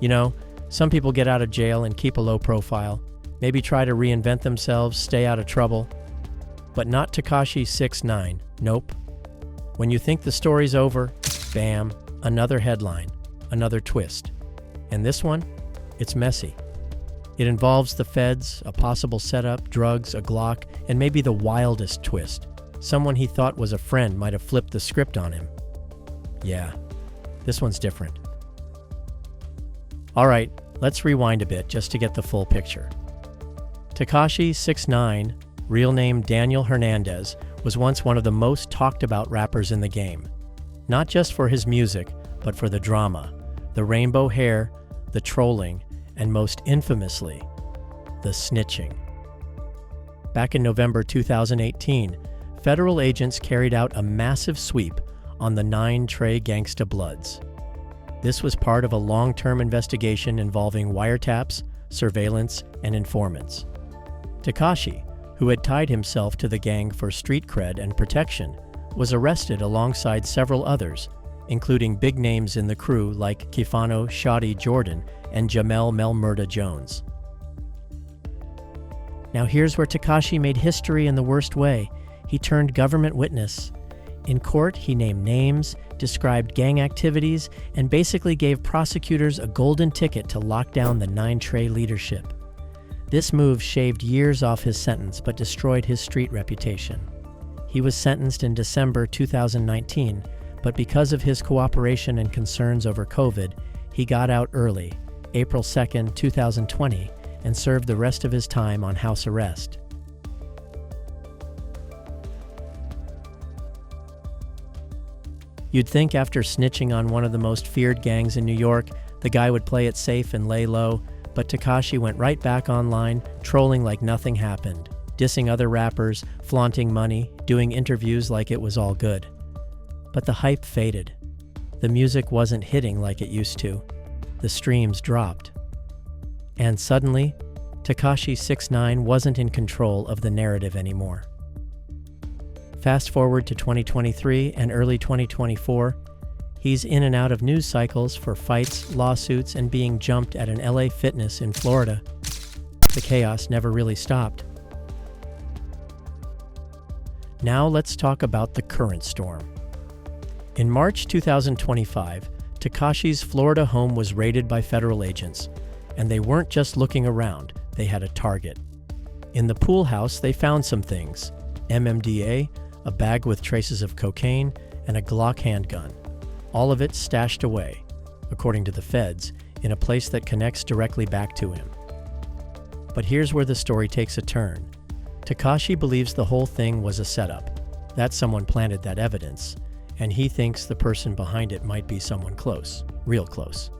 You know, some people get out of jail and keep a low profile, maybe try to reinvent themselves, stay out of trouble. But not Tekashi 6ix9ine, nope. When you think the story's over, bam, another headline, another twist. And this one, it's messy. It involves the feds, a possible setup, drugs, a Glock, and maybe the wildest twist. Someone he thought was a friend might have flipped the script on him. Yeah, this one's different. All right, let's rewind a bit just to get the full picture. Tekashi 6ix9ine, real name Daniel Hernandez, was once one of the most talked about rappers in the game. Not just for his music, but for the drama, the rainbow hair, the trolling, and most infamously, the snitching. Back in November 2018, federal agents carried out a massive sweep on the 9 Trey Gangsta Bloods. This was part of a long-term investigation involving wiretaps, surveillance, and informants. Tekashi, who had tied himself to the gang for street cred and protection, was arrested alongside several others, including big names in the crew like Kifano Shotty Jordan and Jamel Melmurda Jones. Now here's where Tekashi made history in the worst way. He turned government witness. In court, he named names, described gang activities, and basically gave prosecutors a golden ticket to lock down the 9 Trey leadership. This move shaved years off his sentence but destroyed his street reputation. He was sentenced in December 2019, but because of his cooperation and concerns over COVID, he got out early, April 2, 2020, and served the rest of his time on house arrest. You'd think after snitching on one of the most feared gangs in New York, the guy would play it safe and lay low, but Tekashi went right back online, trolling like nothing happened, dissing other rappers, flaunting money, doing interviews like it was all good. But the hype faded. The music wasn't hitting like it used to. The streams dropped. And suddenly, Tekashi 6ix9ine wasn't in control of the narrative anymore. Fast forward to 2023 and early 2024, he's in and out of news cycles for fights, lawsuits, and being jumped at an LA Fitness in Florida. The chaos never really stopped. Now let's talk about the current storm. In March 2025, Tekashi's Florida home was raided by federal agents, and they weren't just looking around, they had a target. In the pool house, they found some things: MDMA, a bag with traces of cocaine, and a Glock handgun. All of it stashed away, according to the feds, in a place that connects directly back to him. But here's where the story takes a turn. Tekashi believes the whole thing was a setup, that someone planted that evidence, and he thinks the person behind it might be someone close, real close.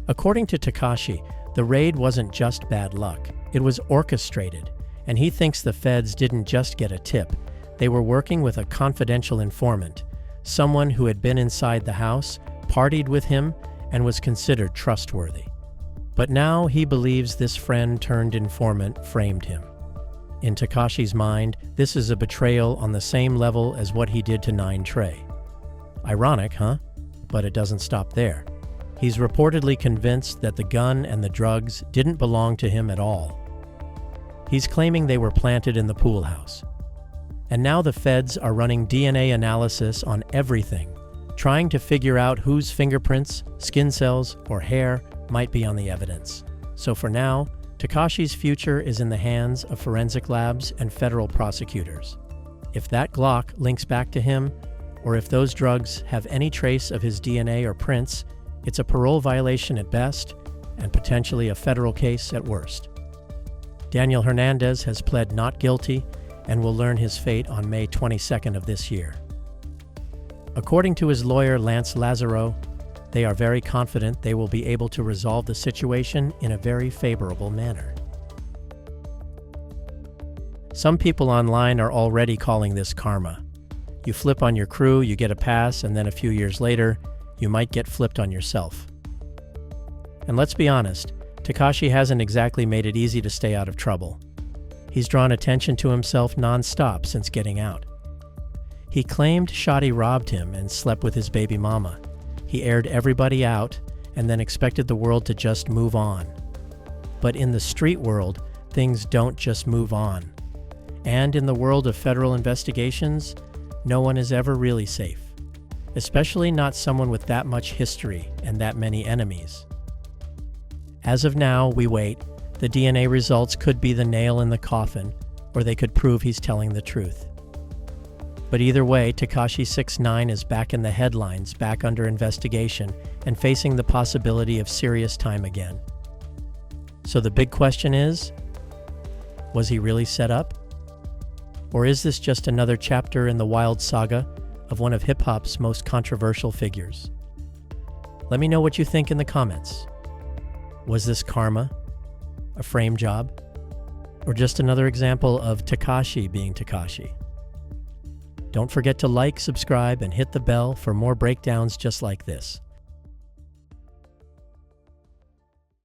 According to Tekashi, the raid wasn't just bad luck, it was orchestrated, and he thinks the feds didn't just get a tip, they were working with a confidential informant, someone who had been inside the house, partied with him, and was considered trustworthy. But now he believes this friend-turned-informant framed him. In Tekashi's mind, this is a betrayal on the same level as what he did to 9 Trey. Ironic, huh? But it doesn't stop there. He's reportedly convinced that the gun and the drugs didn't belong to him at all. He's claiming they were planted in the pool house. And now the feds are running DNA analysis on everything, trying to figure out whose fingerprints, skin cells, or hair might be on the evidence. So for now, Tekashi's future is in the hands of forensic labs and federal prosecutors. If that Glock links back to him, or if those drugs have any trace of his DNA or prints, it's a parole violation at best, and potentially a federal case at worst. Daniel Hernandez has pled not guilty and will learn his fate on May 22nd of this year. According to his lawyer, Lance Lazaro, they are very confident they will be able to resolve the situation in a very favorable manner. Some people online are already calling this karma. You flip on your crew, you get a pass, and then a few years later, you might get flipped on yourself. And let's be honest, Tekashi hasn't exactly made it easy to stay out of trouble. He's drawn attention to himself non-stop since getting out. He claimed Shotty robbed him and slept with his baby mama. He aired everybody out, and then expected the world to just move on. But in the street world, things don't just move on. And in the world of federal investigations, no one is ever really safe, especially not someone with that much history and that many enemies. As of now, we wait. The DNA results could be the nail in the coffin, or they could prove he's telling the truth. But either way, Tekashi 6ix9ine is back in the headlines, back under investigation, and facing the possibility of serious time again. So the big question is, was he really set up? Or is this just another chapter in the wild saga of one of hip-hop's most controversial figures? Let me know what you think in the comments. Was this karma? A frame job? Or just another example of Tekashi being Tekashi? Don't forget to like, subscribe, and hit the bell for more breakdowns just like this.